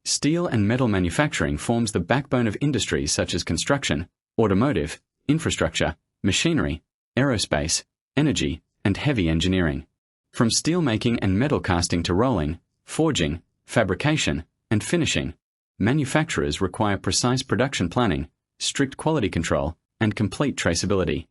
Steel and metal manufacturing forms the backbone of industries such as construction, automotive, infrastructure, machinery, aerospace, energy, and heavy engineering. From steelmaking and metal casting to rolling, forging, fabrication, and finishing, manufacturers require precise production planning, strict quality control, and complete traceability.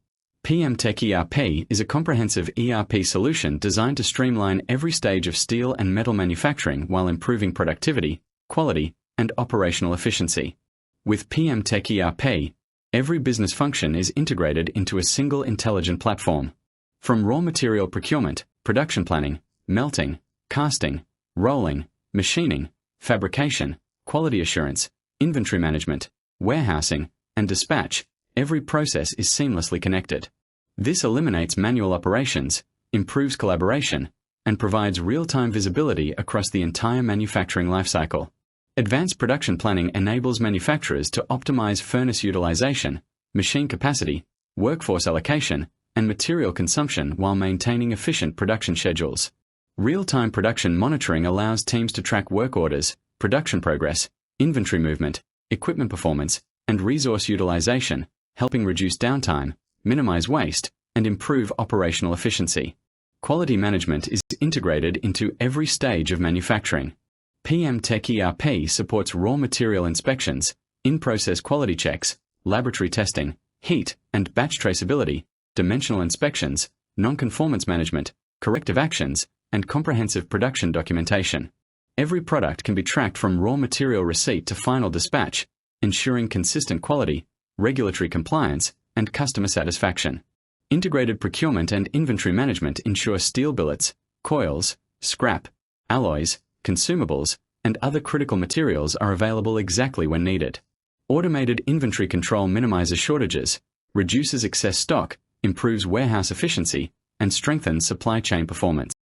PMTechERP is a comprehensive ERP solution designed to streamline every stage of steel and metal manufacturing while improving productivity, quality, and operational efficiency. With PMTechERP, every business function is integrated into a single intelligent platform. From raw material procurement, production planning, melting, casting, rolling, machining, fabrication, quality assurance, inventory management, warehousing, and dispatch, every process is seamlessly connected. This eliminates manual operations, improves collaboration, and provides real-time visibility across the entire manufacturing lifecycle. Advanced production planning enables manufacturers to optimize furnace utilization, machine capacity, workforce allocation, and material consumption while maintaining efficient production schedules. Real-time production monitoring allows teams to track work orders, production progress, inventory movement, equipment performance, and resource utilization, helping reduce downtime, minimize waste, and improve operational efficiency. Quality management is integrated into every stage of manufacturing. PMTechERP supports raw material inspections, in-process quality checks, laboratory testing, heat and batch traceability, dimensional inspections, non-conformance management, corrective actions, and comprehensive production documentation. Every product can be tracked from raw material receipt to final dispatch, ensuring consistent quality, regulatory compliance, and customer satisfaction. Integrated procurement and inventory management ensure steel billets, coils, scrap, alloys, consumables, and other critical materials are available exactly when needed. Automated inventory control minimizes shortages, reduces excess stock, improves warehouse efficiency, and strengthens supply chain performance.